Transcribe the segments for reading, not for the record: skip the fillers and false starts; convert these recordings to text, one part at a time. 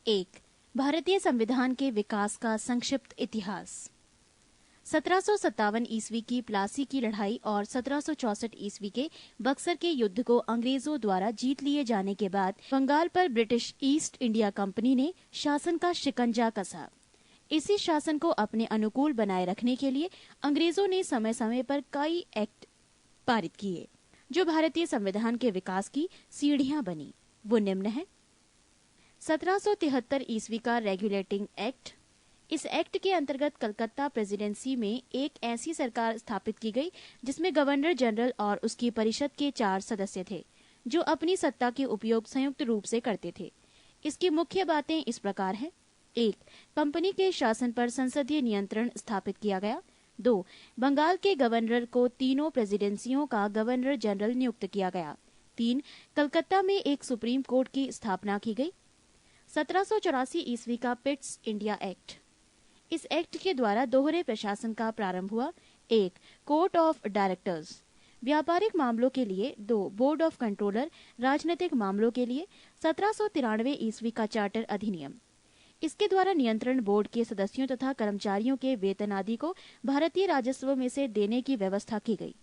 एक, भारतीय संविधान के विकास का संक्षिप्त इतिहास। 1757 ईस्वी की प्लासी की लड़ाई और 1764 ईस्वी के बक्सर के युद्ध को अंग्रेजों द्वारा जीत लिए जाने के बाद बंगाल पर ब्रिटिश ईस्ट इंडिया कंपनी ने शासन का शिकंजा कसा। इसी शासन को अपने अनुकूल बनाए रखने के लिए अंग्रेजों ने समय समय पर कई एक्ट पारित किए, जो भारतीय संविधान के विकास की सीढ़ियां बनी। वो निम्न है। 1773 ईस्वी का रेगुलेटिंग एक्ट। इस एक्ट के अंतर्गत कलकत्ता प्रेसिडेंसी में एक ऐसी सरकार स्थापित की गई जिसमें गवर्नर जनरल और उसकी परिषद के 4 सदस्य थे, जो अपनी सत्ता के उपयोग संयुक्त रूप से करते थे। इसकी मुख्य बातें इस प्रकार हैं। 1. कंपनी के शासन पर संसदीय नियंत्रण स्थापित किया गया। 2. बंगाल के गवर्नर को तीनों प्रेसिडेंसियों का गवर्नर जनरल नियुक्त किया गया। 3. कलकत्ता में एक सुप्रीम कोर्ट की स्थापना की गई। 1784 ईस्वी का पिट्स इंडिया एक्ट। इस एक्ट के द्वारा दोहरे प्रशासन का प्रारंभ हुआ। 1. कोर्ट ऑफ डायरेक्टर्स, व्यापारिक मामलों के लिए। 2. बोर्ड ऑफ कंट्रोलर, राजनीतिक मामलों के लिए। 1793 ईस्वी का चार्टर अधिनियम। इसके द्वारा नियंत्रण बोर्ड के सदस्यों तथा कर्मचारियों के वेतन आदि को भारतीय राजस्व में से देने की व्यवस्था की गई।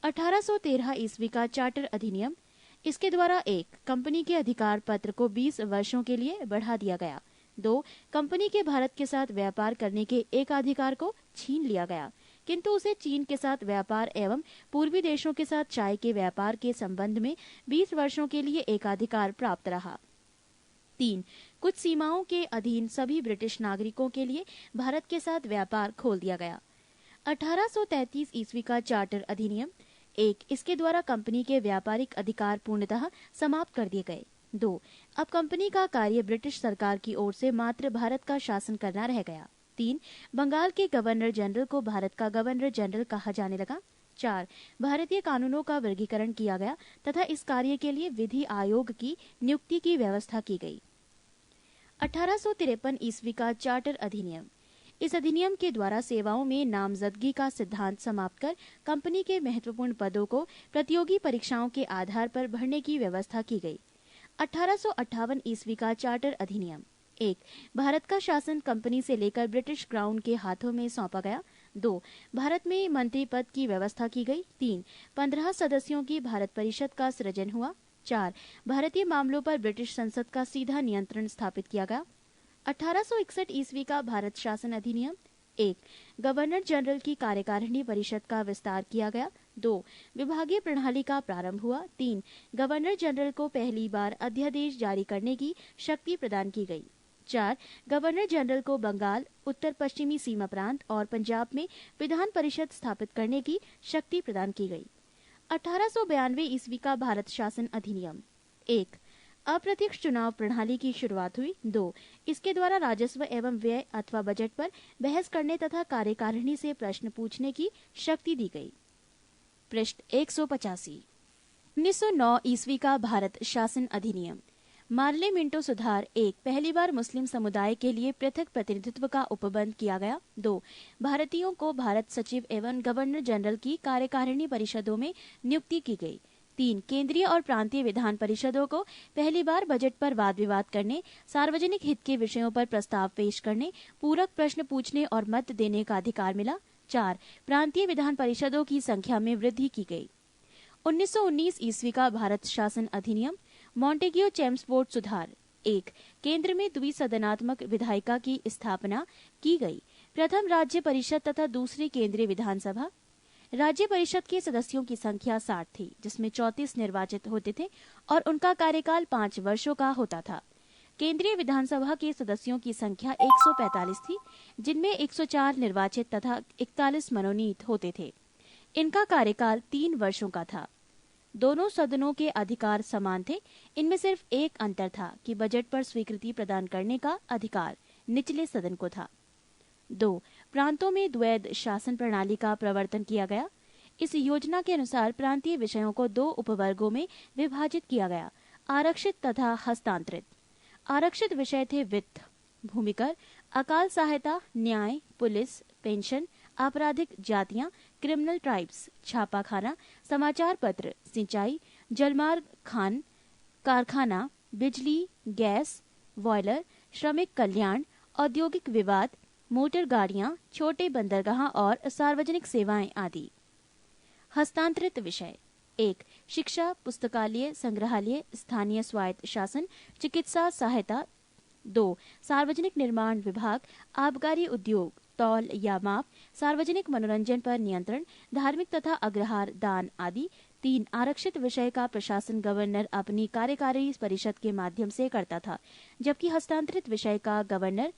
1813 ईस्वी का चार्टर अधिनियम। इसके द्वारा 1. कंपनी के अधिकार पत्र को 20 वर्षों के लिए बढ़ा दिया गया। 2. कंपनी के भारत के साथ व्यापार करने के एकाधिकार को छीन लिया गया, किंतु उसे चीन के साथ व्यापार एवं पूर्वी देशों के साथ चाय के व्यापार के संबंध में 20 वर्षों के लिए एकाधिकार प्राप्त रहा। 3. कुछ सीमाओं के अधीन सभी ब्रिटिश नागरिकों के लिए भारत के साथ व्यापार खोल दिया गया। 1833 ईस्वी का चार्टर अधिनियम। 1. इसके द्वारा कंपनी के व्यापारिक अधिकार पूर्णतः समाप्त कर दिए गए। 2. अब कंपनी का कार्य ब्रिटिश सरकार की ओर से मात्र भारत का शासन करना रह गया। 3. बंगाल के गवर्नर जनरल को भारत का गवर्नर जनरल कहा जाने लगा। 4. भारतीय कानूनों का वर्गीकरण किया गया तथा इस कार्य के लिए विधि आयोग की नियुक्ति की व्यवस्था की गई। 1853 ईस्वी का चार्टर अधिनियम। इस अधिनियम के द्वारा सेवाओं में नामजदगी का सिद्धांत समाप्त कर कंपनी के महत्वपूर्ण पदों को प्रतियोगी परीक्षाओं के आधार पर भरने की व्यवस्था की गई। 1858 ईस्वी का चार्टर अधिनियम। 1. भारत का शासन कंपनी से लेकर ब्रिटिश क्राउन के हाथों में सौंपा गया। 2. भारत में मंत्री पद की व्यवस्था की गई। 3. 15 सदस्यों की भारत परिषद का सृजन हुआ। 4. भारतीय मामलों पर ब्रिटिश संसद का सीधा नियंत्रण स्थापित किया गया। 1861 ईस्वी का भारत शासन अधिनियम। 1. गवर्नर जनरल की कार्यकारिणी परिषद का विस्तार किया गया। 2. विभागीय प्रणाली का प्रारंभ हुआ। 3. गवर्नर जनरल को पहली बार अध्यादेश जारी करने की शक्ति प्रदान की गई। 4. गवर्नर जनरल को बंगाल, उत्तर पश्चिमी सीमा प्रांत और पंजाब में विधान परिषद स्थापित करने की शक्ति प्रदान की गई। 1892 ईस्वी का भारत शासन अधिनियम। 1. अप्रत्यक्ष चुनाव प्रणाली की शुरुआत हुई। 2. इसके द्वारा राजस्व एवं व्यय अथवा बजट पर बहस करने तथा कार्यकारिणी से प्रश्न पूछने की शक्ति दी गई। पृष्ठ 185। 1909 ईस्वी का भारत शासन अधिनियम। मार्ले मिंटो सुधार। 1. पहली बार मुस्लिम समुदाय के लिए पृथक प्रतिनिधित्व का उपबंध किया गया। 2. भारतीयों को भारत सचिव एवं गवर्नर जनरल की कार्यकारिणी परिषदों में नियुक्ति की गई। 3. केंद्रीय और प्रांतीय विधान परिषदों को पहली बार बजट पर वाद विवाद करने, सार्वजनिक हित के विषयों पर प्रस्ताव पेश करने, पूरक प्रश्न पूछने और मत देने का अधिकार मिला। 4. प्रांतीय विधान परिषदों की संख्या में वृद्धि की गई। 1919 ईस्वी का भारत शासन अधिनियम। मॉन्टेग्यू चेम्सफोर्ड सुधार। 1. केंद्र में द्विसदनात्मक विधायिका की स्थापना की गई। प्रथम राज्य परिषद तथा दूसरी केंद्रीय विधानसभा। राज्य परिषद के सदस्यों की संख्या 60 थी, जिसमें 34 निर्वाचित होते थे और उनका कार्यकाल 5 वर्षों का होता था। केंद्रीय विधानसभा के सदस्यों की संख्या 145 थी, जिनमें 104 निर्वाचित तथा 41 मनोनीत होते थे। इनका कार्यकाल 3 वर्षों का था। दोनों सदनों के अधिकार समान थे। इनमें सिर्फ एक अंतर था कि बजट पर स्वीकृति प्रदान करने का अधिकार निचले सदन को था। 2. प्रांतों में द्वैध शासन प्रणाली का प्रवर्तन किया गया। इस योजना के अनुसार प्रांतीय विषयों को 2 उपवर्गों में विभाजित किया गया: आरक्षित तथा हस्तांतरित। आरक्षित विषय थे वित्त, भूमिकर, अकाल सहायता, न्याय, पुलिस, पेंशन, आपराधिक जातियां, क्रिमिनल ट्राइब्स, छापाखाना, समाचार पत्र, सिंचाई, जलमार्ग, खान, कारखाना, बिजली, गैस, बॉयलर, श्रमिक कल्याण, औद्योगिक विवाद, मोटर गाड़ियां, छोटे बंदरगाह और सार्वजनिक सेवाएं आदि। हस्तांतरित विषय 1. शिक्षा, पुस्तकालय, संग्रहालय, स्थानीय स्वायत्त शासन, चिकित्सा सहायता। 2. सार्वजनिक निर्माण विभाग, आबकारी उद्योग, तौल या माप, सार्वजनिक मनोरंजन पर नियंत्रण, धार्मिक तथा अग्रहार दान आदि। 3. आरक्षित विषय का प्रशासन गवर्नर अपनी कार्यकारी परिषद के माध्यम से करता था, जबकि हस्तांतरित विषय का गवर्नर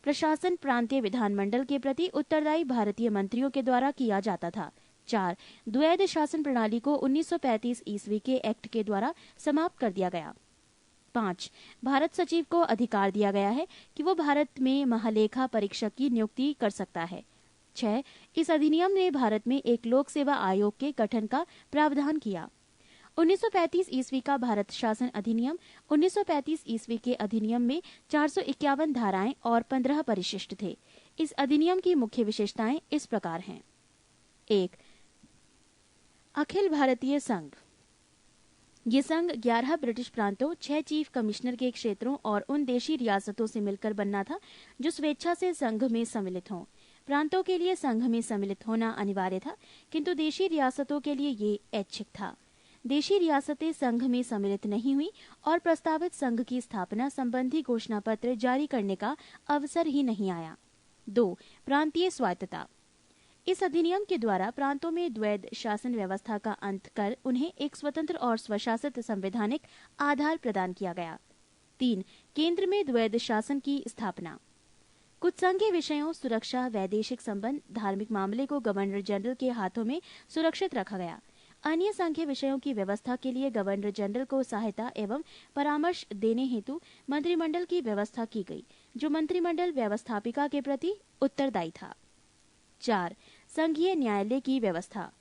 प्रशासन प्रांतीय विधानमंडल के प्रति उत्तरदायी भारतीय मंत्रियों के द्वारा किया जाता था। 4. द्वैध शासन प्रणाली को 1935 ईस्वी के एक्ट के द्वारा समाप्त कर दिया गया। 5. भारत सचिव को अधिकार दिया गया है कि वो भारत में महालेखा परीक्षक की नियुक्ति कर सकता है। 6. इस अधिनियम ने भारत में एक लोक सेवा आयोग के गठन का प्रावधान किया। 1935 ईस्वी का भारत शासन अधिनियम। 1935 ईस्वी के अधिनियम में 451 धाराएं और 15 परिशिष्ट थे। इस अधिनियम की मुख्य विशेषताएं इस प्रकार हैं। 1. अखिल भारतीय संघ। ये संघ 11 ब्रिटिश प्रांतों, 6 चीफ कमिश्नर के क्षेत्रों और उन देशी रियासतों से मिलकर बनना था जो स्वेच्छा से संघ में सम्मिलित हों। प्रांतों के लिए संघ में सम्मिलित होना अनिवार्य था, किंतु देशी रियासतों के लिए ये ऐच्छिक था। देशी रियासतें संघ में सम्मिलित नहीं हुई और प्रस्तावित संघ की स्थापना संबंधी घोषणा पत्र जारी करने का अवसर ही नहीं आया। 2. प्रांतीय स्वायत्तता। इस अधिनियम के द्वारा प्रांतों में द्वैध शासन व्यवस्था का अंत कर उन्हें एक स्वतंत्र और स्वशासित संवैधानिक आधार प्रदान किया गया। 3. केंद्र में द्वैध शासन की स्थापना। कुछ संघीय विषयों, सुरक्षा, वैदेशिक संबंध, धार्मिक मामले को गवर्नर जनरल के हाथों में सुरक्षित रखा गया। अन्य संघीय विषयों की व्यवस्था के लिए गवर्नर जनरल को सहायता एवं परामर्श देने हेतु मंत्रिमंडल की व्यवस्था की गई, जो मंत्रिमंडल व्यवस्थापिका के प्रति उत्तरदायी था। 4. संघीय न्यायालय की व्यवस्था।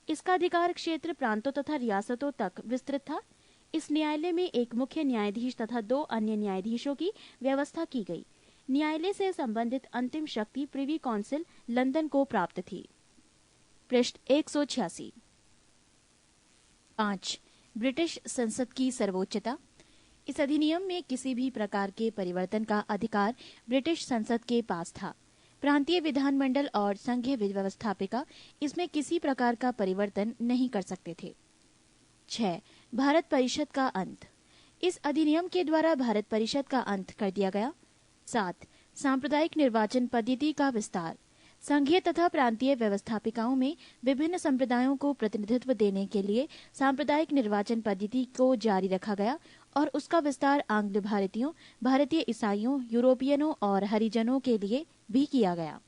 इसका अधिकार क्षेत्र प्रांतों तथा रियासतों तक विस्तृत था। इस न्यायालय में एक मुख्य न्यायाधीश तथा 2 अन्य न्यायाधीशों की व्यवस्था की गई। न्यायालय से संबंधित अंतिम शक्ति प्रिवी काउंसिल लंदन को प्राप्त थी। पृष्ठ 186। 5. ब्रिटिश संसद की सर्वोच्चता। इस अधिनियम में किसी भी प्रकार के परिवर्तन का अधिकार ब्रिटिश संसद के पास था। प्रांतीय विधानमंडल और संघीय व्यवस्थापिका इसमें किसी प्रकार का परिवर्तन नहीं कर सकते थे। 6. भारत परिषद का अंत। इस अधिनियम के द्वारा भारत परिषद का अंत कर दिया गया। 7. सांप्रदायिक निर्वाचन पद्धति का विस्तार। संघीय तथा प्रांतीय व्यवस्थापिकाओं में विभिन्न संप्रदायों को प्रतिनिधित्व देने के लिए सांप्रदायिक निर्वाचन पद्धति को जारी रखा गया और उसका विस्तार आंग्ल भारतीयों, भारतीय ईसाइयों, यूरोपियनों और हरिजनों के लिए भी किया गया।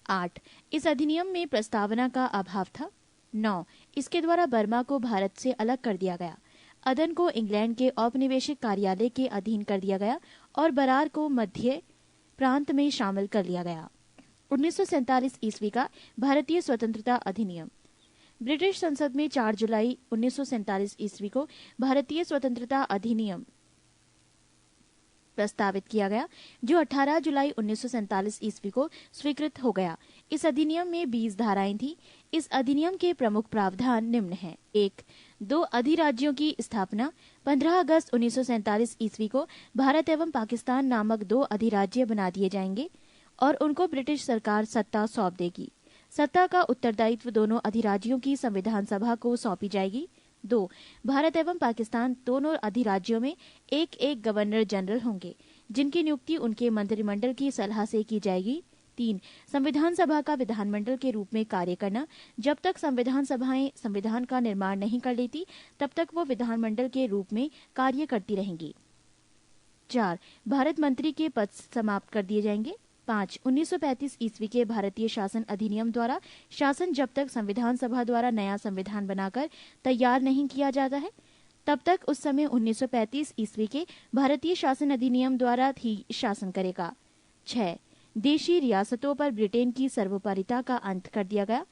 8. इस अधिनियम में प्रस्तावना का अभाव था। 9. इसके द्वारा बर्मा को भारत से अलग कर दिया गया। अदन को इंग्लैंड के औपनिवेशिक कार्यालय के अधीन कर दिया गया और बरार को मध्य प्रांत में शामिल कर लिया गया। 1947 ईस्वी का भारतीय स्वतंत्रता अधिनियम। ब्रिटिश संसद में 4 जुलाई 1947 ईस्वी को भारतीय स्वतंत्रता अधिनियम प्रस्तावित किया गया, जो 18 जुलाई 1947 ईस्वी को स्वीकृत हो गया। इस अधिनियम में 20 धाराएं थी। इस अधिनियम के प्रमुख प्रावधान निम्न हैं। 1. 2 अधिराज्यों की स्थापना। 15 अगस्त 1947 ईस्वी को भारत एवं पाकिस्तान नामक 2 अधिराज्य बना दिए जाएंगे और उनको ब्रिटिश सरकार सत्ता सौंप देगी। सत्ता का उत्तरदायित्व दोनों अधिराज्यों की संविधान सभा को सौंपी जाएगी। 2. भारत एवं पाकिस्तान दोनों अधिराज्यों में एक एक गवर्नर जनरल होंगे, जिनकी नियुक्ति उनके मंत्रिमंडल की सलाह से की जाएगी। 3. संविधान सभा का विधानमंडल के रूप में कार्य करना। जब तक संविधान सभाएं संविधान का निर्माण नहीं कर लेती, तब तक वो विधानमंडल के रूप में कार्य करती रहेंगी। 4. भारत मंत्री के पद समाप्त कर दिए जाएंगे। 5. 1935 ईस्वी के भारतीय शासन अधिनियम द्वारा शासन जब तक संविधान सभा द्वारा नया संविधान बनाकर तैयार नहीं किया जाता है, तब तक उस समय 1935 ईस्वी के भारतीय शासन अधिनियम द्वारा ही शासन करेगा। 6. देशी रियासतों पर ब्रिटेन की सर्वोपरिता का अंत कर दिया गया।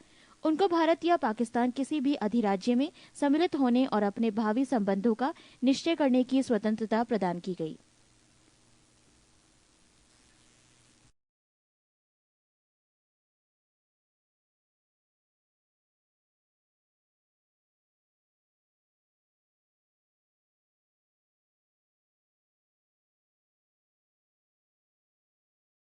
उनको भारत या पाकिस्तान किसी भी अधिराज्य में सम्मिलित होने और अपने भावी संबंधों का निश्चय करने की स्वतंत्रता प्रदान की गई।